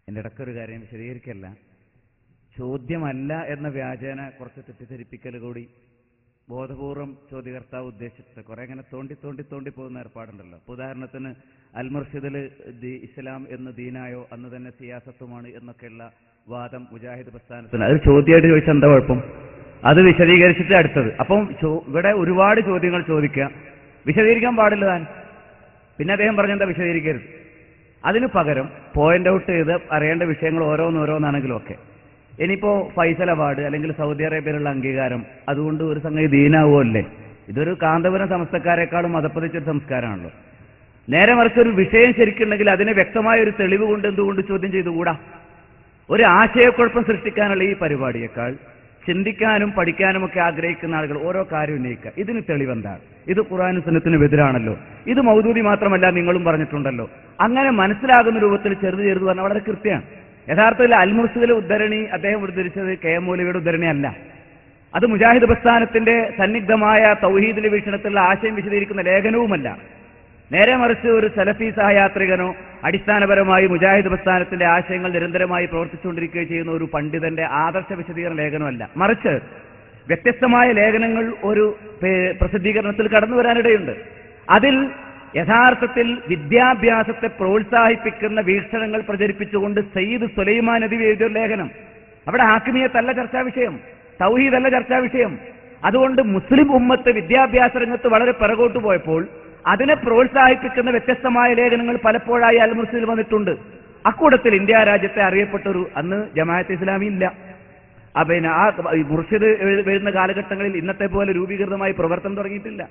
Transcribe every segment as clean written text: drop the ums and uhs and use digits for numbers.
എൻ്റെ ഇടയ്ക്കൊരു കാര്യം വിശദീകരിക്കല്ല, ചോദ്യമല്ല എന്ന വ്യാജേന കുറച്ച് തെറ്റിദ്ധരിപ്പിക്കൽ കൂടി ബോധപൂർവം ചോദ്യകർത്താവ് ഉദ്ദേശിച്ചത് കുറെ ഇങ്ങനെ തോണ്ടി പോകുന്ന ഏർപ്പാടുണ്ടല്ലോ. ഉദാഹരണത്തിന് അൽമുർഷിദിൽ ഇസ്ലാം എന്ന് ദീനായോ അന്ന് തന്നെ സിയാസത്തുമാണ് എന്നൊക്കെയുള്ള വാദം മുജാഹിദ് പ്രസ്ഥാനത്തിന്, അത് ചോദ്യമായിട്ട് ചോദിച്ചാൽ എന്താ കുഴപ്പം? അത് വിശദീകരിച്ചിട്ട് അടുത്തത്. അപ്പം ഇവിടെ ഒരുപാട് ചോദ്യങ്ങൾ ചോദിക്കുക, വിശദീകരിക്കാൻ പാടില്ല താൻ. പിന്നെ അദ്ദേഹം പറഞ്ഞെന്താ വിശദീകരിക്കരുത്. അതിനു പകരം പോയിന്റ് ഔട്ട് ചെയ്ത് അറിയേണ്ട വിഷയങ്ങൾ ഓരോന്നാണെങ്കിലും ഒക്കെ. ഇനിയിപ്പോ ഫൈസൽ അവാർഡ് അല്ലെങ്കിൽ സൗദി അറേബ്യയിലുള്ള അംഗീകാരം അതുകൊണ്ട് ഒരു സംഗതി ദീനാവുമല്ലേ? ഇതൊരു കാന്തപുരം സംസ്ഥക്കാരെക്കാളും മതപ്പതിച്ചൊരു സംസ്കാരമാണല്ലോ. നേരെ മറിച്ച് ഒരു വിഷയം ശരിക്കുണ്ടെങ്കിൽ അതിനെ വ്യക്തമായ ഒരു തെളിവ് കൊണ്ട് എന്തുകൊണ്ട് ചോദ്യം ചെയ്തുകൂടാ? ഒരു ആശയക്കുഴപ്പം സൃഷ്ടിക്കാനുള്ള ഈ പരിപാടിയേക്കാൾ ചിന്തിക്കാനും പഠിക്കാനും ഒക്കെ ആഗ്രഹിക്കുന്ന ആളുകൾ ഓരോ കാര്യം ഉന്നയിക്കുക. ഇതിന് തെളിവെന്താണ്? ഇത് ഖുർആനും സുന്നത്തിനും എതിരാണല്ലോ, ഇത് മൗദൂദി മാത്രമല്ല നിങ്ങളും പറഞ്ഞിട്ടുണ്ടല്ലോ, അങ്ങനെ മനസ്സിലാകുന്ന രൂപത്തിൽ ചെറുത് പറഞ്ഞാൽ വളരെ കൃത്യമാണ്. യഥാർത്ഥത്തിൽ അൽമുർഷിദിലെ ഉദ്ധരണി അദ്ദേഹം ഉദ്ധരിച്ചത് കെ എം മൗലവിയുടെ ഉദ്ധരണി അല്ല. അത് മുജാഹിദ് പ്രസ്ഥാനത്തിന്റെ സന്നിഗ്ധമായ തൗഹീദിന്റെ വീക്ഷണത്തിലുള്ള ആശയം വിശദീകരിക്കുന്ന ലേഖനവുമല്ല. നേരെ മറിച്ച് ഒരു സലഫി സഹയാത്രികനോ അടിസ്ഥാനപരമായി മുജാഹിദ് പ്രസ്ഥാനത്തിന്റെ ആശയങ്ങൾ നിരന്തരമായി പ്രവർത്തിച്ചുകൊണ്ടിരിക്കുകയോ ചെയ്യുന്ന ഒരു പണ്ഡിതന്റെ ആദർശ വിശദീകരണ ലേഖനമല്ല. മറിച്ച് വ്യത്യസ്തമായ ലേഖനങ്ങൾ ഒരു പ്രസിദ്ധീകരണത്തിൽ കടന്നു വരാനിടയുണ്ട്. അതിൽ യഥാർത്ഥത്തിൽ വിദ്യാഭ്യാസത്തെ പ്രോത്സാഹിപ്പിക്കുന്ന വീക്ഷണങ്ങൾ പ്രചരിപ്പിച്ചുകൊണ്ട് സയ്യിദ് സുലൈമാൻ നദവി എഴുതിയ ലേഖനം. അവിടെ ഹാക്കിമിയത്തല്ല ചർച്ചാ വിഷയം, തൗഹീദല്ല ചർച്ചാ വിഷയം. അതുകൊണ്ട് മുസ്ലിം ഉമ്മത്ത് വിദ്യാഭ്യാസ രംഗത്ത് വളരെ പിറകോട്ട് പോയപ്പോൾ അതിനെ പ്രോത്സാഹിപ്പിക്കുന്ന വ്യത്യസ്തമായ ലേഖനങ്ങൾ പലപ്പോഴായി അൽമുർഷിദിൽ വന്നിട്ടുണ്ട്. അക്കൂട്ടത്തിൽ ഇന്ത്യ രാജ്യത്തെ അറിയപ്പെട്ടൊരു, അന്ന് ജമാഅത്തെ ഇസ്ലാമി ഇല്ല, പിന്നെ ആ മുർഷിദ് വരുന്ന കാലഘട്ടങ്ങളിൽ ഇന്നത്തെ പോലെ രൂപീകൃതമായി പ്രവർത്തനം തുടങ്ങിയിട്ടില്ല.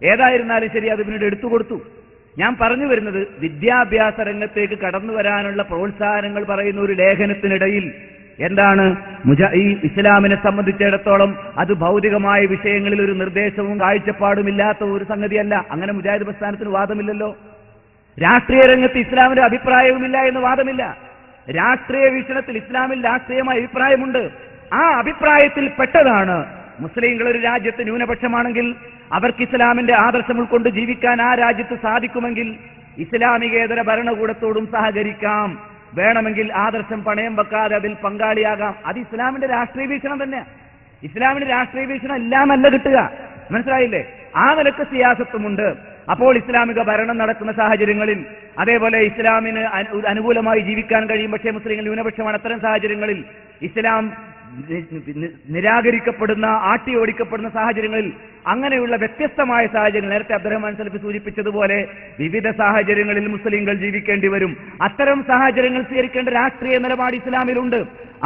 ഏതായിരുന്നാലും ശരി, അത് പിന്നീട് എടുത്തുകൊടുത്തു. ഞാൻ പറഞ്ഞു വരുന്നത്, വിദ്യാഭ്യാസ രംഗത്തേക്ക് കടന്നു വരാനുള്ള പ്രോത്സാഹനങ്ങൾ പറയുന്ന ഒരു ലേഖനത്തിനിടയിൽ എന്താണ് ഈ ഇസ്ലാമിനെ സംബന്ധിച്ചിടത്തോളം അത് ഭൗതികമായ വിഷയങ്ങളിൽ ഒരു നിർദ്ദേശവും കാഴ്ചപ്പാടുമില്ലാത്ത ഒരു സംഗതിയല്ല. അങ്ങനെ മുജാഹിദ് പ്രസ്ഥാനത്തിന് വാദമില്ലല്ലോ. രാഷ്ട്രീയ രംഗത്ത് ഇസ്ലാമിന്റെ അഭിപ്രായവുമില്ല എന്ന് വാദമില്ല. രാഷ്ട്രീയ വീക്ഷണത്തിൽ ഇസ്ലാമിൽ രാഷ്ട്രീയമായ അഭിപ്രായമുണ്ട്. ആ അഭിപ്രായത്തിൽ പെട്ടതാണ് മുസ്ലിങ്ങൾ ഒരു രാജ്യത്ത് ന്യൂനപക്ഷമാണെങ്കിൽ അവർക്ക് ഇസ്ലാമിന്റെ ആദർശം ഉൾക്കൊണ്ട് ജീവിക്കാൻ ആ രാജ്യത്ത് സാധിക്കുമെങ്കിൽ ഇസ്ലാമികേതര ഭരണകൂടത്തോടും സഹകരിക്കാം, വേണമെങ്കിൽ ആദർശം പണയം വെക്കാതെ അതിൽ പങ്കാളിയാകാം. അത് ഇസ്ലാമിന്റെ രാഷ്ട്രീയ വീക്ഷണം തന്നെ. ഇസ്ലാമിന്റെ രാഷ്ട്രീയ വീക്ഷണം എല്ലാമല്ല കിട്ടുക, മനസ്സിലായില്ലേ? ആ നിലക്ക് സിയാസത്തുമുണ്ട്. അപ്പോൾ ഇസ്ലാമിക ഭരണം നടക്കുന്ന സാഹചര്യങ്ങളിൽ, അതേപോലെ ഇസ്ലാമിന് അനുകൂലമായി ജീവിക്കാൻ കഴിയും, പക്ഷേ മുസ്ലിങ്ങൾ ന്യൂനപക്ഷമാണ്. അത്തരം സാഹചര്യങ്ങളിൽ ഇസ്ലാം നിരാകരിക്കപ്പെടുന്ന, ആട്ടി ഓടിക്കപ്പെടുന്ന സാഹചര്യങ്ങളിൽ, അങ്ങനെയുള്ള വ്യത്യസ്തമായ സാഹചര്യങ്ങൾ, നേരത്തെ അബ്ദുറഹ്മാൻ സലഫി സൂചിപ്പിച്ചതുപോലെ വിവിധ സാഹചര്യങ്ങളിൽ മുസ്ലിങ്ങൾ ജീവിക്കേണ്ടി വരും. അത്തരം സാഹചര്യങ്ങൾ സ്വീകരിക്കേണ്ട രാഷ്ട്രീയ നിലപാട് ഇസ്ലാമിലുണ്ട്.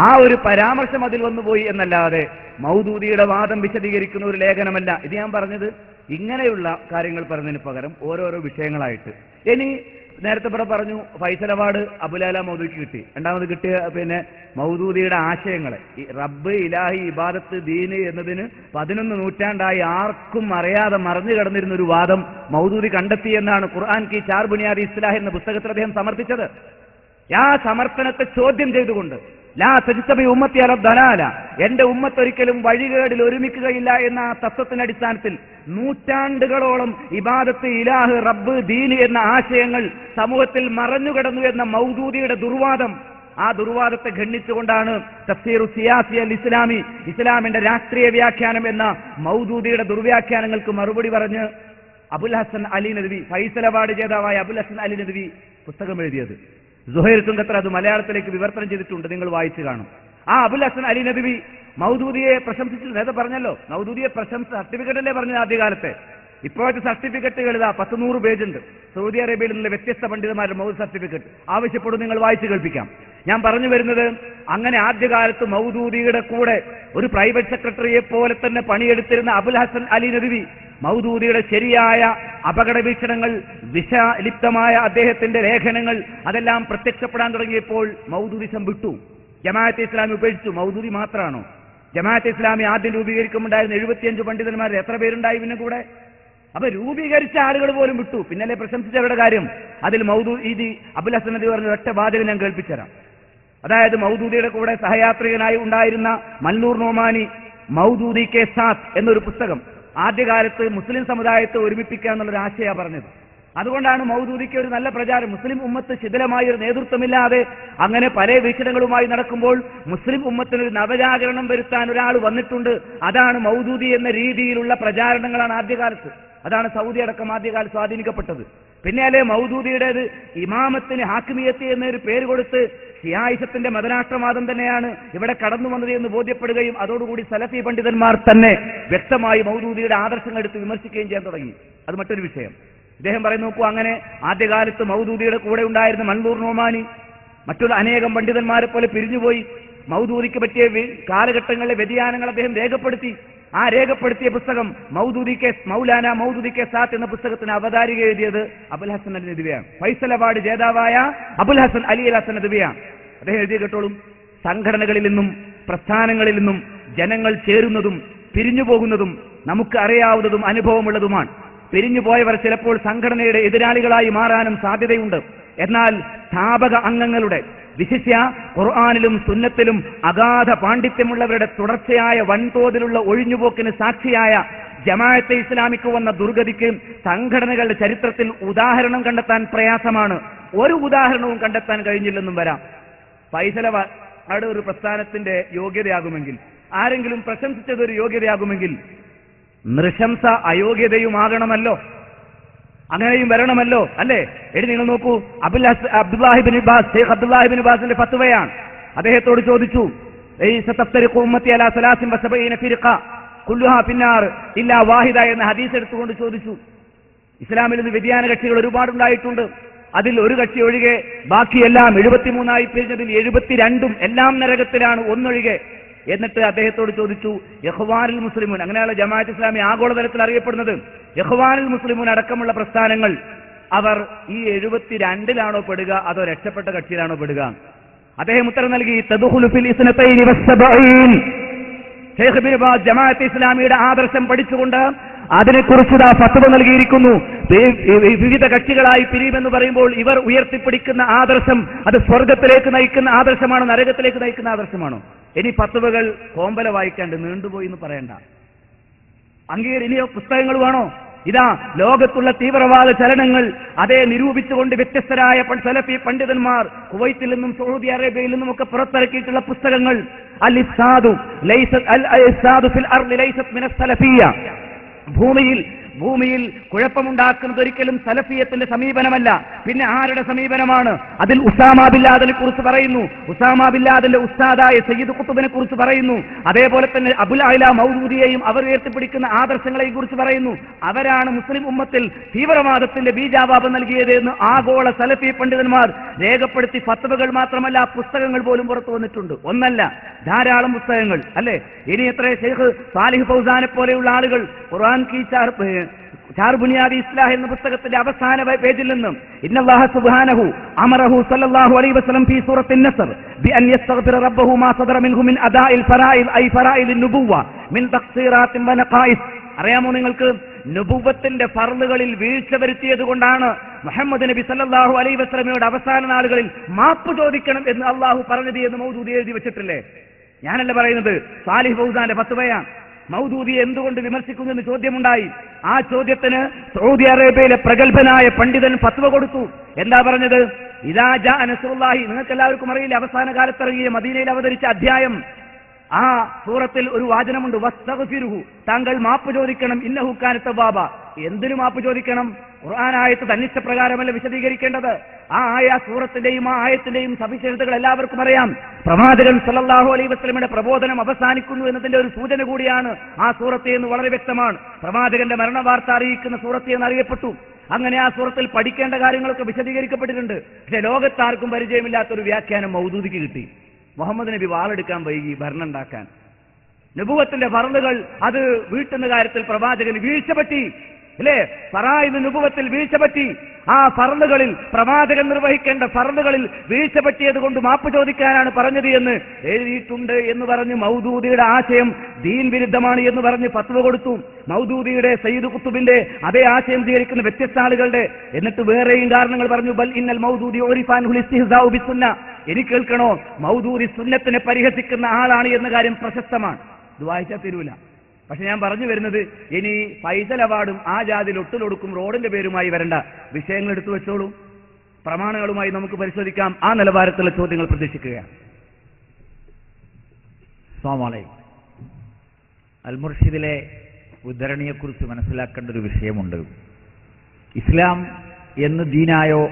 ആ ഒരു പരാമർശം അതിൽ വന്നുപോയി എന്നല്ലാതെ മൗദൂദിയുടെ വാദം വിശദീകരിക്കുന്ന ഒരു ലേഖനമല്ല ഇത്. ഞാൻ പറഞ്ഞത് ഇങ്ങനെയുള്ള കാര്യങ്ങൾ പറഞ്ഞതിന് പകരം ഓരോരോ വിഷയങ്ങളായിട്ട്. ഇനി നേരത്തെ പറഞ്ഞു ഫൈസൽ അവാർഡ് അബുലാല മൗദൂദിക്ക് കിട്ടി. രണ്ടാമത് കിട്ടിയ പിന്നെ മൗദൂദിയുടെ ആശയങ്ങളെ, ഈ റബ്ബ്, ഇലാഹി, ഇബാദത്ത്, ദീന് എന്നതിന് 11 നൂറ്റാണ്ടായി ആർക്കും അറിയാതെ മറഞ്ഞു കിടന്നിരുന്ന ഒരു വാദം മൗദൂദി കണ്ടെത്തിയെന്നാണ് ഖുർആൻ കി 4 ബുനിയാദി ഇസ്ലാഹ് എന്ന പുസ്തകത്തിൽ അദ്ദേഹം സമർത്ഥിച്ചത്. ആ സമർത്ഥനത്തെ ചോദ്യം ചെയ്തുകൊണ്ട് ലാ തജ്തബി ഉമ്മത്തി അല ദലാല, എന്റെ ഉമ്മത്ത് ഒരിക്കലും വഴികേടിൽ ഒരുമിക്കുകയില്ല എന്ന തത്വത്തിന്റെ അടിസ്ഥാനത്തിൽ നൂറ്റാണ്ടുകളോളം ഇബാദത്ത്, ഇലാഹ്, റബ്ബ്, ദീന് എന്ന ആശയങ്ങൾ സമൂഹത്തിൽ മറഞ്ഞുകിടന്നു എന്ന മൗദൂദിയുടെ ദുർവാദം, ആ ദുർവാദത്തെ ഖണ്ഡിച്ചുകൊണ്ടാണ് തഫ്സീറു സിയാസി അൽ ഇസ്ലാമി, ഇസ്ലാമിന്റെ രാഷ്ട്രീയ വ്യാഖ്യാനം എന്ന മൗദൂദിയുടെ ദുർവ്യാഖ്യാനങ്ങൾക്ക് മറുപടി പറഞ്ഞ് അബുൽ ഹസൻ അലി നദ്വി, ഫൈസൽ അവാർഡ് ജേതാവായ അബുൽ ഹസൻ അലി നദ്വി പുസ്തകം എഴുതിയത്. സുഹൈർ തുങ്കത്തർ അത് മലയാളത്തിലേക്ക് വിവർത്തനം ചെയ്തിട്ടുണ്ട്, നിങ്ങൾ വായിച്ചു കാണും. ആ അബുൽ ഹസൻ അലി നദ്വി മൗദൂദിയെ പ്രശംസിച്ചു. നേരത്തെ പറഞ്ഞല്ലോ, മൗദൂദിയെ സർട്ടിഫിക്കറ്റ് അല്ലേ പറഞ്ഞത് ആദ്യകാലത്തെ. ഇപ്പോഴത്തെ സർട്ടിഫിക്കറ്റുകൾ ഇതാ 100 പേജുണ്ട്. സൗദി അറേബ്യയിൽ നിന്നുള്ള വ്യത്യസ്ത പണ്ഡിതന്മാരുടെ മൗദൂദ് സർട്ടിഫിക്കറ്റ് ആവശ്യപ്പെടും, നിങ്ങൾ വായിച്ചു കേൾപ്പിക്കാം. ഞാൻ പറഞ്ഞു വരുന്നത്, അങ്ങനെ ആദ്യകാലത്ത് മൗദൂദിയുടെ കൂടെ ഒരു പ്രൈവറ്റ് സെക്രട്ടറിയെ പോലെ തന്നെ പണിയെടുത്തിരുന്ന അബുൽ ഹസൻ അലി നദ്വി മൗദൂദിയുടെ ശരിയായ അപകട വീക്ഷണങ്ങൾ, വിഷലിപ്തമായ അദ്ദേഹത്തിന്റെ ലേഖനങ്ങൾ അതെല്ലാം പ്രത്യക്ഷപ്പെടാൻ തുടങ്ങിയപ്പോൾ മൗദൂദിസം വിട്ടു, ജമാഅത്തെ ഇസ്ലാമി ഉപേക്ഷിച്ചു. മൗദൂദി മാത്രമാണോ? ജമാഅത്തെ ഇസ്ലാമി ആദ്യം രൂപീകരിക്കുമ്പോണ്ടായിരുന്ന 75 പണ്ഡിതന്മാർ എത്ര പേരുണ്ടായി പിന്നെ കൂടെ? അപ്പൊ രൂപീകരിച്ച ആളുകൾ പോലും വിട്ടു, പിന്നല്ലേ പ്രശംസിച്ചവരുടെ കാര്യം. അതിൽ മൗദൂദി അബുൽ ഹസൻ നദ്വി പറഞ്ഞ ഒറ്റ വാചകം ഞാൻ കേൾപ്പിച്ചുതരാം. അതായത് മൗദൂദിയുടെ കൂടെ സഹയാത്രികനായി ഉണ്ടായിരുന്ന മൽനൂർ നോമാനി മൗദൂദി കെ സാത്ത് എന്നൊരു പുസ്തകം ആദ്യകാലത്ത് മുസ്ലിം സമുദായത്തെ ഒരുമിപ്പിക്കുക എന്നുള്ളൊരു ആശയമാണ് പറഞ്ഞത്. അതുകൊണ്ടാണ് മൗദൂദിക്ക് ഒരു നല്ല പ്രചാരം. മുസ്ലിം ഉമ്മത്ത് ശിഥിലമായ ഒരു നേതൃത്വമില്ലാതെ അങ്ങനെ പല വീക്ഷണങ്ങളുമായി നടക്കുമ്പോൾ മുസ്ലിം ഉമ്മത്തിന് ഒരു നവജാഗരണം വരുത്താൻ ഒരാൾ വന്നിട്ടുണ്ട്. അതാണ് മൗദൂദി എന്ന രീതിയിലുള്ള പ്രചാരണങ്ങളാണ് ആദ്യകാലത്ത്. അതാണ് സൗദി അടക്കം ആദ്യകാലത്ത് സ്വാധീനിക്കപ്പെട്ടത്. പിന്നാലെ മൗദൂദിയുടേത് ഇമാമത്തിന് ഹാക്കിമിയത്ത് എന്നൊരു പേര് കൊടുത്ത് ഷിയായിസത്തിന്റെ മതരാഷ്ട്രവാദം തന്നെയാണ് ഇവിടെ കടന്നു വന്നത് എന്ന് ബോധ്യപ്പെടുകയും അതോടുകൂടി സലഫി പണ്ഡിതന്മാർ തന്നെ വ്യക്തമായി മൗദൂദിയുടെ ആദർശങ്ങൾ എടുത്ത് വിമർശിക്കുകയും ചെയ്യാൻ തുടങ്ങി. അത് മറ്റൊരു വിഷയം. ഇദ്ദേഹം പറയുന്നു, നോക്കൂ, അങ്ങനെ ആദ്യകാലത്ത് മൗദൂദിയുടെ കൂടെ ഉണ്ടായിരുന്ന മൻസൂർ നൊമാനി മറ്റുള്ള അനേകം പണ്ഡിതന്മാരെ പോലെ പിരിഞ്ഞുപോയി. മൗദൂദിക്ക് പറ്റിയ കാലഘട്ടങ്ങളിലെ വ്യതിയാനങ്ങൾ അദ്ദേഹം രേഖപ്പെടുത്തി. ആ രേഖപ്പെടുത്തിയ പുസ്തകം മൗലാന മൗദൂദി കെ സാത്ത് എന്ന പുസ്തകത്തിന് അവതാരിക എഴുതിയത് അബുൽ ഹസൻ അലി നദ്വിയാണ്. ഫൈസൽ അവാർഡ് ജേതാവായ അബുൽ ഹസൻ അലി ഹസൻ നദ്വിയാണ്. അദ്ദേഹം എഴുതിയ കേട്ടോളും, സംഘടനകളിൽ നിന്നും പ്രസ്ഥാനങ്ങളിൽ നിന്നും ജനങ്ങൾ ചേരുന്നതും പിരിഞ്ഞു പോകുന്നതും നമുക്ക് അറിയാവുന്നതും അനുഭവമുള്ളതുമാണ്. പിരിഞ്ഞുപോയവർ ചിലപ്പോൾ സംഘടനയുടെ എതിരാളികളായി മാറാനും സാധ്യതയുണ്ട്. എന്നാൽ സ്ഥാപക അംഗങ്ങളുടെ, വിശിഷ്യ ഖുർആനിലും സുന്നത്തിലും അഗാധ പാണ്ഡിത്യമുള്ളവരുടെ തുടർച്ചയായ വൻതോതിലുള്ള ഒഴിഞ്ഞുപോക്കിന് സാക്ഷിയായ ജമാഅത്തെ ഇസ്ലാമിക്ക് വന്ന ദുർഗതിക്ക് സംഘടനകളുടെ ചരിത്രത്തിൽ ഉദാഹരണം കണ്ടെത്താൻ പ്രയാസമാണ്. ഒരു ഉദാഹരണവും കണ്ടെത്താൻ കഴിഞ്ഞില്ലെന്നും വരാം. ഫൈസലവാട് ഒരു പ്രസ്ഥാനത്തിന്റെ യോഗ്യതയാകുമെങ്കിൽ, ആരെങ്കിലും പ്രശംസിച്ചതൊരു യോഗ്യതയാകുമെങ്കിൽ നൃശംസ അയോഗ്യതയുമാകണമല്ലോ, അങ്ങനെയും വരണമല്ലോ, അല്ലേ? എടി നിങ്ങൾ നോക്കൂ, അബ്ദുല്ലാഹിബിൻ ബാസ്, ഷെയ്ഖ് അബ്ദുല്ലാഹിബിൻ ബാസിന്റെ ഫത്വയാണ്. അദ്ദേഹത്തോട് ചോദിച്ചു, എന്ന ഹദീസ് എടുത്തുകൊണ്ട് ചോദിച്ചു. ഇസ്ലാമിൽ നിന്ന് വ്യതിയാന കക്ഷികൾ ഒരുപാടുണ്ടായിട്ടുണ്ട്. അതിൽ ഒരു കക്ഷി ഒഴികെ ബാക്കിയെല്ലാം 73 പിരിഞ്ഞതിൽ 72 എല്ലാം നരകത്തിലാണ്, ഒന്നൊഴികെ. എന്നിട്ട് അദ്ദേഹത്തോട് ചോദിച്ചു, ഇഖ്വാനുൽ മുസ്ലിമൂൻ, അങ്ങനെയുള്ള ജമാഅത്ത് ഇസ്ലാമി ആഗോളതലത്തിൽ അറിയപ്പെടുന്നത്, ഇഖ്വാനുൽ മുസ്ലിമൂൻ അടക്കമുള്ള പ്രസ്ഥാനങ്ങൾ അവർ ഈ 72-ലാണോ പെടുക അതോ രക്ഷപ്പെട്ട കക്ഷിയിലാണോ പെടുക? അദ്ദേഹം ഉത്തരം നൽകി, തദ്ഖുലു ഫിൽ ഇസ്നതൈനി വസ്സബഈൻ. ഷെയ്ഖ് ഇബ്നു ബാസ് ജമാഅത്ത് ഇസ്ലാമിയുടെ ആദർശം പഠിച്ചുകൊണ്ട് അതിനെക്കുറിച്ച് ഫത്വ നൽകിയിരിക്കുന്നു. വിവിധ കക്ഷികളായി പിരിയുമെന്ന് പറയുമ്പോൾ ഇവർ ഉയർത്തിപ്പിടിക്കുന്ന ആദർശം അത് സ്വർഗത്തിലേക്ക് നയിക്കുന്ന ആദർശമാണോ നരകത്തിലേക്ക് നയിക്കുന്ന ആദർശമാണോ? ഇനി ഫത്വകൾ കോമ്പല വായിക്കാണ്ട് നീണ്ടുപോയി എന്ന് പറയണ്ട. ഇനിയോ പുസ്തകങ്ങൾ വേണോ? ഇതാ ലോകത്തുള്ള തീവ്രവാദ ചലനങ്ങൾ അതേ നിരൂപിച്ചുകൊണ്ട് വ്യത്യസ്തരായ സലഫി പണ്ഡിതന്മാർ കുവൈത്തിൽ നിന്നും സൗദി അറേബ്യയിൽ നിന്നും ഒക്കെ പുറത്തിറക്കിയിട്ടുള്ള പുസ്തകങ്ങൾ. അൽ ഇഫ്സാദു ഫിൽ അർളി ലൈസത് മിനസ് സലഫിയ്യ, ഭൂമിയിൽ കുഴപ്പമുണ്ടാക്കുന്നത് ഒരിക്കലും സലഫിയത്തിന്റെ സമീപനമല്ല. പിന്നെ ആരുടെ സമീപനമാണ്? അതിൽ ഉസാമ ബിൻ ലാദനെ കുറിച്ച് പറയുന്നു, ഉസാമ ബിൻ ലാദന്റെ ഉസ്താദായ സയ്യിദ് ഖുത്ബിനെ കുറിച്ച് പറയുന്നു. അതേപോലെ തന്നെ അബുൽ അഅ്ല മൗദൂദിയെയും അവർ ഉയർത്തിപ്പിടിക്കുന്ന ആദർശങ്ങളെയും കുറിച്ച് പറയുന്നു. അവരാണ് മുസ്ലിം ഉമ്മത്തിൽ തീവ്രവാദത്തിന്റെ ബീജാവാപം നൽകിയത് എന്ന് ആഗോള സലഫി പണ്ഡിതന്മാർ രേഖപ്പെടുത്തി ഫത്വകൾ മാത്രമല്ല പുസ്തകങ്ങൾ പോലും പുറത്തു വന്നിട്ടുണ്ട്. ഒന്നല്ല, ധാരാളം പുസ്തകങ്ങൾ, അല്ലെ? ഇനി എത്ര ഷെയ്ഖ് സാലിഹ് ഫൗസാനെ പോലെയുള്ള ആളുകൾ ഖുർആൻ കീ ചാർ ബുനിയാദി ഇസ്ലാഹ് എന്ന പുസ്തകത്തിന്റെ അവസാന പേജിൽ നിന്നും ഇന്നല്ലാഹ സുബ്ഹാനഹു അമറഹു സല്ലല്ലാഹു അലൈഹി വസല്ലം ഫീ സൂറത്തിൻ നസ്ർ ബിഅൻ യസ്തഗ്ഫിറ റബ്ബഹു മാ സദറ മിൻഹു മിൻ അദാഇൽ ഫറായിദ് ഐ ഫറായിദിൻ നുബുവ്വ മിൻ തഖ്സീറാത്തിൻ വ നഖായിസ്. അറിയാമോ നിങ്ങൾക്ക്, നുബുവ്വത്തിന്റെ ഫർളുകളിൽ വീഴ്ച വരുത്തിയത് കൊണ്ടാണ് മുഹമ്മദ് നബി സല്ലല്ലാഹു അലൈഹി വസല്ലമയുടെ അവസാന നാളുകളിൽ മാപ്പ് ചോദിക്കണം എന്ന് അള്ളാഹു പറഞ്ഞത് എന്ന് മൗദൂദി എഴുതി വെച്ചിട്ടില്ലേ? ഞാനല്ല പറയുന്നത്, സാലിഹ് ഫൗസാന്റെ ഫത്വയാണ്. മൗദൂദിയെ എന്തുകൊണ്ട് വിമർശിക്കുന്നു എന്ന് ചോദ്യമുണ്ടായി. ആ ചോദ്യത്തിന് സൗദി അറേബ്യയിലെ പ്രഗത്ഭനായ പണ്ഡിതൻ ഫത്വ കൊടുത്തു. എന്താ പറഞ്ഞത്? ഇദാ ജാ നസ്റുല്ലാഹി, നിങ്ങൾക്ക് എല്ലാവർക്കും അറിയില്ല, അവസാന കാലത്തിറങ്ങിയ മദീനയിൽ അവതരിച്ച അധ്യായം. ആ സൂറത്തിൽ ഒരു വാചനമുണ്ട്, വസ്തഗ്ഫിറുഹു, താങ്കൾ മാപ്പ് ചോദിക്കണം, ഇന്നഹു കാന തവ്വാബ. എന്തിനു മാപ്പ് ചോദിക്കണം? ഖുർആൻ ആയത്ത് തന്നിഷ്ടപ്രകാരമല്ല വിശദീകരിക്കേണ്ടത്. ആ സൂറത്തിന്റെയും ആ ആയത്തിന്റെയും സവിശേഷതകൾ എല്ലാവർക്കും അറിയാം. പ്രവാചകൻ സല്ലല്ലാഹു അലൈഹി വസല്ലമയുടെ പ്രബോധനം അവസാനിക്കുന്നു എന്നതിന്റെ ഒരു സൂചന കൂടിയാണ് ആ സൂറത്ത് എന്ന് വളരെ വ്യക്തമാണ്. പ്രവാചകന്റെ മരണവാർത്ത അറിയിക്കുന്ന സൂറത്ത് എന്നറിയപ്പെട്ടു. അങ്ങനെ ആ സൂറത്തിൽ പഠിക്കേണ്ട കാര്യങ്ങളൊക്കെ വിശദീകരിക്കപ്പെട്ടിട്ടുണ്ട്. പക്ഷെ ലോകത്താർക്കും പരിചയമില്ലാത്തൊരു വ്യാഖ്യാനം മൗദൂദിക്ക് കിട്ടി. മുഹമ്മദ് നബി വാളെടുക്കാൻ വൈകി ഭരണം ഉണ്ടാക്കാൻ. നുബുവത്തിന്റെ ഫർളുകൾ അത് വീട്ടുന്ന കാര്യത്തിൽ പ്രവാചകന് വീഴ്ച പറ്റി, അല്ലേ? ഫറായിദ് നുബുവത്തിൽ വീഴ്ച പറ്റി. ആ ഫർളുകളിൽ, പ്രവാചകൻ നിർവഹിക്കേണ്ട ഫർളുകളിൽ വീഴ്ച പറ്റിയത് കൊണ്ട് മാപ്പ് ചോദിക്കാനാണ് പറഞ്ഞത് എന്ന് എഴുതിയിട്ടുണ്ട് എന്ന് പറഞ്ഞ് മൗദൂദിയുടെ ആശയം ദീൻ വിരുദ്ധമാണ് എന്ന് പറഞ്ഞ് ഫത്വ കൊടുത്തു. മൗദൂദിയുടെ സയ്യിദ് ഖുത്ബിന്റെ അതേ ആശയം സ്വീകരിക്കുന്ന വ്യത്യസ്ത ആളുകളുടെ. എന്നിട്ട് വേറെയും കാരണങ്ങൾ പറഞ്ഞു. ബൽ ഇന്നൽ മൗദൂദി ഉരിഫാൻഹുൽ ഇസ്തിഹ്സാഉ ബിസുന്ന. എനിക്ക് കേൾക്കണോ, മൗദൂദി സുന്നത്തിനെ പരിഹസിക്കുന്ന ആളാണ് എന്ന കാര്യം പ്രശസ്തമാണ്. ഇത് വായിച്ചാൽ തരൂല. പക്ഷെ ഞാൻ പറഞ്ഞു വരുന്നത്, ഇനി ഫൈസൽ അവാർഡും ആ ജാതി ലൊട്ടിലൊടുക്കും റോഡിന്റെ പേരുമായി വരേണ്ട വിഷയങ്ങൾ എടുത്തു വെച്ചോളൂ. പ്രമാണങ്ങളുമായി നമുക്ക് പരിശോധിക്കാം. ആ നിലവാരത്തിലുള്ള ചോദ്യങ്ങൾ പ്രതീക്ഷിക്കുകയാണ്. അസ്സലാമു അലൈക്കും. അൽ-മുർഷിദിലെ ഉദ്ധരണിയെക്കുറിച്ച് മനസ്സിലാക്കേണ്ട ഒരു വിഷയമുണ്ട്. ഇസ്ലാം എന്ന് ദീനായോ